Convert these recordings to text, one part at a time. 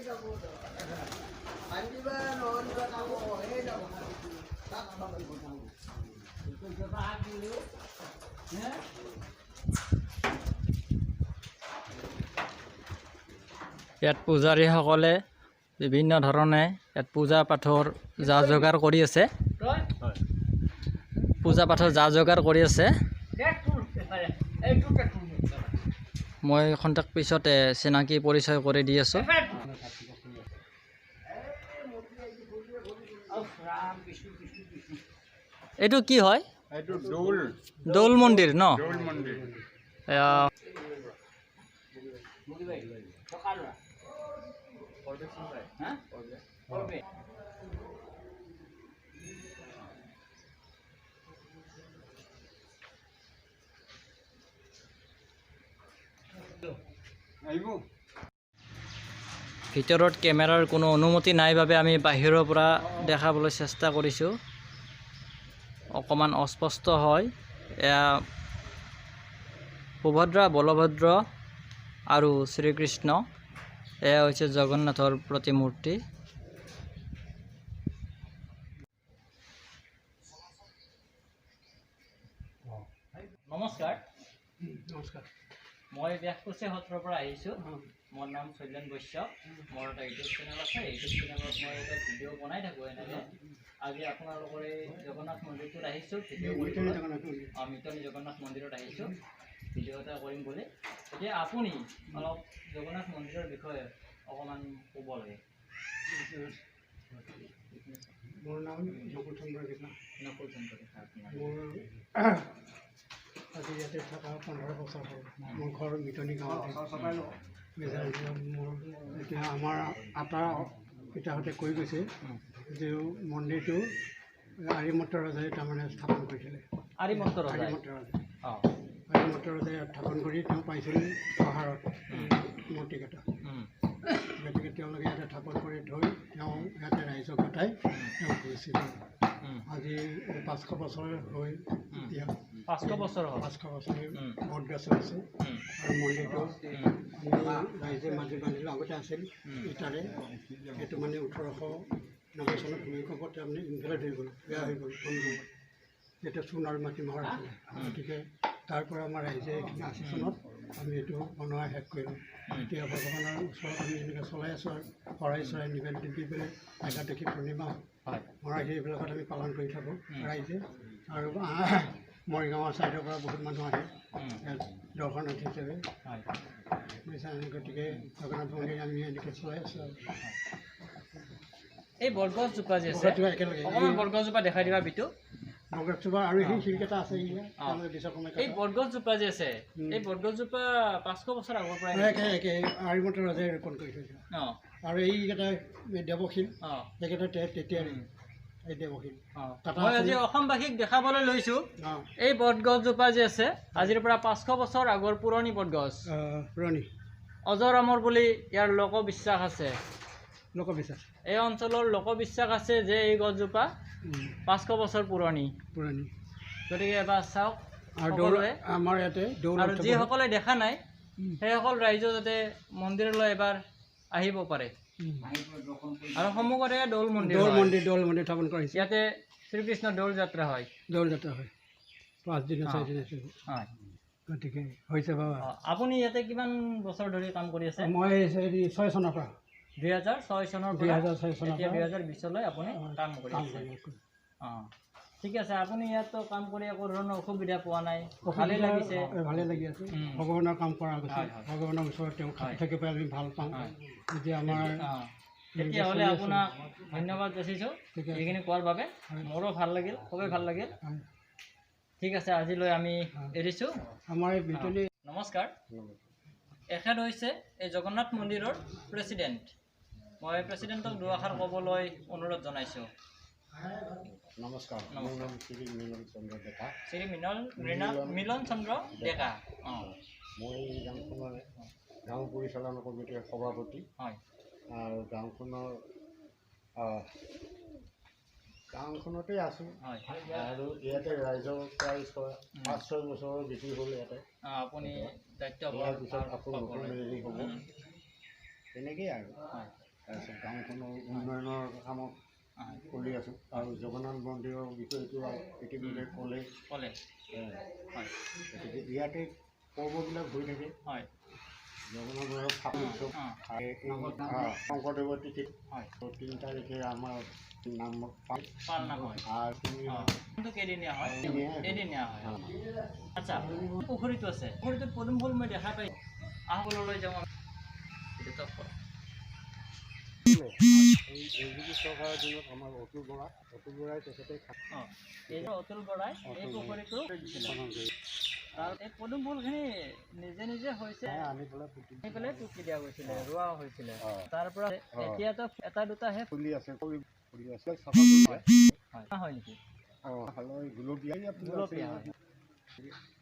ইয়াত পূজাৰীসকলে বিভিন্ন ধৰণে ইয়াত পূজা পাঠৰ যা যোগাৰ কৰি আছে। পূজা পাঠৰ যা যোগাৰ কৰি আছে। মই খন্তেক পিছতে চিনাকি পৰিচয় কৰি দি আছোঁ। এইটো কি হয়? দৌল মন্দিৰ ন? ভিতৰত কেমেৰাৰ কোনো অনুমতি নাই বাবে আমি বাহিৰৰ পৰা দেখাবলৈ চেষ্টা কৰিছোঁ। অকণমান অস্পষ্ট হয়। এয়া সুভদ্ৰা, বলভদ্ৰ আৰু শ্ৰীকৃষ্ণ। এয়া হৈছে জগন্নাথৰ প্ৰতিমূৰ্তি। নমস্কাৰ। মই ব্যাসকুচি সত্ৰৰ পৰা আহিছোঁ। মোৰ নাম শৈলেন বৈশ্য। মোৰ এটা ইউটিউব চেনেল আছে। ইউটিউব চেনেলত মই এটা ভিডিঅ' বনাই থাকোঁ এনেকৈ। আজি আপোনালোকৰ এই জগন্নাথ মন্দিৰটোত আহিছোঁ ভিডিঅ' কৰিবলৈ। মিতনি জগন্নাথ মন্দিৰত আহিছোঁ ভিডিঅ' এটা কৰিম বুলি। এতিয়া আপুনি অলপ জগন্নাথ মন্দিৰৰ বিষয়ে অকণমান ক'ব লাগে। মোৰ নাম নকুল চন্দ্ৰ ডেকা। নকুল চন্দ্ৰ ডেকা। মোৰ আজি ইয়াতে থকা 15 বছৰ হ'ল। মোৰ ঘৰ মিতনি গাঁৱতে। মোৰ এতিয়া আমাৰ আটা পিতাহঁতে কৈ গৈছে যে মন্দিৰটো আৰিমত্ত ৰজাই তাৰমানে স্থাপন কৰিছিলে। আৰিমত্ত ৰজাই স্থাপন কৰি তেওঁ পাইছিল পাহাৰত মূৰ্তিকেইটা। গতিকে তেওঁলোকে ইয়াতে স্থাপন কৰি থৈ তেওঁ ইয়াতে ৰাইজক গোটাই তেওঁ কৰিছিল। আজি 500 বছৰ হৈ এতিয়া 500 বছৰ বট গছ আছে। আৰু মন্দিৰটো ৰাইজে মাটি বান্ধিলে আগতে আছিল ইটাৰে। সেইটো মানে 1890 চনত ভূমিকম্পত তাৰমানে ইনভেলাইড হৈ গ'ল, বেয়া হৈ গ'ল। যেতিয়া চূণ আৰু মাটি মাহৰ আছিলে। গতিকে তাৰ পৰা আমাৰ ৰাইজে এইখিনি 80 চনত আমি এইটো বনোৱা শেষ কৰিলোঁ। এতিয়া ভগৱানৰ ওচৰত আমি এনেকৈ চলাই আছোঁ। আৰু শৰাই চৰাই নিবেদন দি পেলাই একাদশী পূৰ্ণিমা মৰাশী এইবিলাকত আমি পালন কৰি থাকোঁ ৰাইজে। আৰু মৰিগাঁৱৰ ছাইডৰ পৰা বহুত মানুহ আহে ইয়াত দৰ্শনাৰ্থী হিচাপে। গতিকে জগন্নাথ মন্দিৰ আমি এনেকৈ চলাই আছোঁ। আৰু এই বৰগছজোপা যে আছে, অকণমান বৰগছজোপা দেখাই দিবা বিটু। বৰগছজোপা আৰু সেই শিলকেইটা আছে। এই বৰগছজোপা যে আছে, এই বৰগছজোপা 500 বছৰ আগৰ পৰা আৰিমত্ত ৰজাই ৰোপণ কৰি থৈছে। আৰু এইকেইটা দেৱশিল, সেইকেইটা তেতিয়াৰ এই দেৱশিল। মই আজি অসমবাসীক দেখাবলৈ লৈছোঁ এই বটগছজোপা যে আছে আজিৰ পৰা 500 বছৰ আগৰ পুৰণি বটগছ। পুৰণি অজৰ অমৰ বুলি ইয়াৰ লোকবিশ্বাস আছে। লোকবিশ্বাস এই অঞ্চলৰ লোকবিশ্বাস আছে যে এই গছজোপা 500 বছৰ পুৰণি। গতিকে এবাৰ চাওক সকলোৱে। আমাৰ ইয়াতে আৰু যিসকলে দেখা নাই সেইসকল ৰাইজে যাতে মন্দিৰলৈ এবাৰ আহিব পাৰে। আৰু সন্মুখতে দৌল মন্দিৰ স্থাপন কৰিছে। ইয়াতে শ্ৰীকৃষ্ণ দৌল যাত্ৰা হয়। 5 দিন 4 দিন আছে। গতিকে হৈছে বাবা। আপুনি ইয়াতে কিমান বছৰ ধৰি কাম কৰি আছে? মই 6 চনৰ পৰা 2006 চনৰ পৰা 2020 লৈ আপুনি কাম কৰি আছে। ঠিক আছে। আপুনি ইয়াতো কাম কৰি একো ধৰণৰ অসুবিধা পোৱা নাই? ভালেই লাগিছে? ভালেই লাগি আছে। ভগৱানৰ কাম কৰা গৈছে। ভগৱানৰ ওচৰত তেওঁ থাকি পাই আমি ভাল পাওঁ। এতিয়া আমাৰ তেতিয়াহ'লে আপোনাক ধন্যবাদ যাচিছোঁ এইখিনি কোৱাৰ বাবে। মোৰো ভাল লাগিল, খুবেই ভাল লাগিল। ঠিক আছে, আজিলৈ আমি এৰিছোঁ। আমাৰ নমস্কাৰ। এখেত হৈছে এই জগন্নাথ মন্দিৰৰ প্ৰেচিডেণ্ট। মই প্ৰেচিডেণ্টক দুআষাৰ ক'বলৈ অনুৰোধ জনাইছোঁ। নমস্কাৰ। শ্ৰী মিলন চন্দ্ৰ ডেকা। শ্ৰী মিলন চন্দ্ৰ ডেকা। মই গাঁওখনৰ গাঁও পৰিচালনা কমিটিৰ সভাপতি। হয়। আৰু গাঁওখনতে আছোঁ। আৰু ইয়াতে ৰাইজৰ প্ৰায় 5-6 বছৰৰ বেছি হ'ল ইয়াতে। আপুনি দায়িত্ব পিছত আকৌ নতুন হেৰি হ'ব তেনেকেই আৰু। তাৰপিছত গাঁওখনৰ উন্নয়নৰ কামত হয় কৰি আছোঁ আৰু জগন্নাথ মন্দিৰৰ বিষয়টো ইতিমধ্যে ক'লে হয় গতিকে ইয়াতে পৰ্ববিলাক হৈ থাকে হয় জগন্নাথৰ ফাকু উৎসৱ শংকৰদেৱৰ তিথিত হয় 3 তাৰিখে আমাৰ নাম পালনা হয় আৰু কিন্তু কেইদিনীয়া হয় এদিনীয়া হয় আচ্ছা পুখুৰীটো আছে পুখুৰীটোত পদুম ফুল মই দেখা পাই আহবলৈ যাওঁ চৰকাৰৰ দিনত আমাৰ অতুল বৰাই তেখেতে অতুল বৰাই এই পুখুৰীটো তাৰ এই পদুম ফুলখিনি নিজে নিজে হৈছে আনি পেলাই পুতি দিয়া গৈছিলে ৰোৱা হৈছিলে তাৰ পৰা এতিয়াতো এটা দুটাহে ফুলি আছে হয় নেকি গুলপীয়া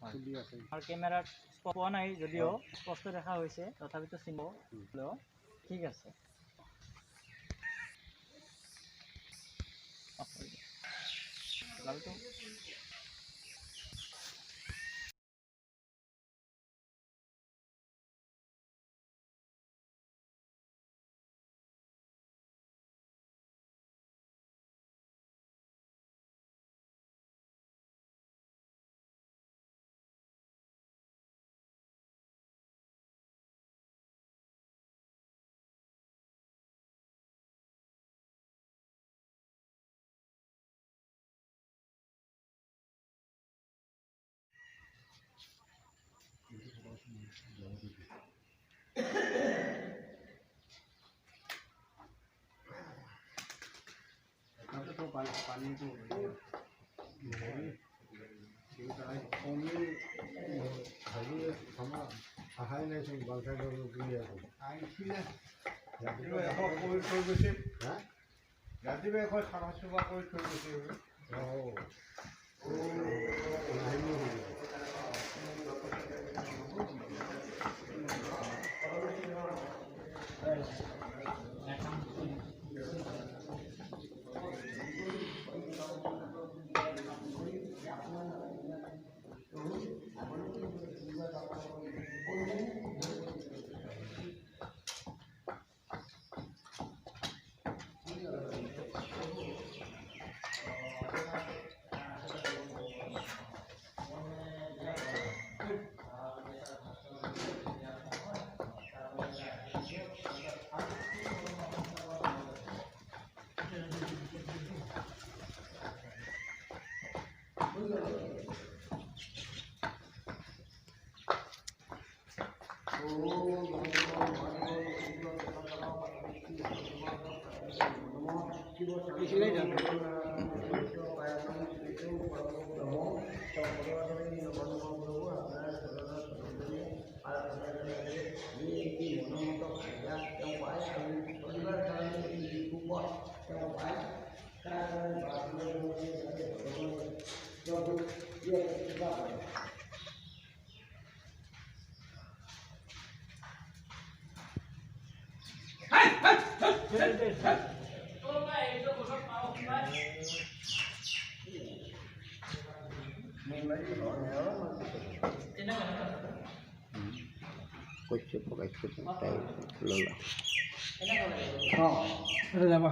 ফুলি আছে আৰু কেমেৰাত পোৱা নাই যদিও স্পষ্ট দেখা হৈছে তথাপিতো চিনিব ঠিক আছে লালটো পানীটো আমাৰ অহাই নাইচোন বালখাই ৰাতিপুৱা এখন চাফা চুফা কৰি থৈ গৈছে কৈছে পকাইছে তাই ল'লা অঁ যাবা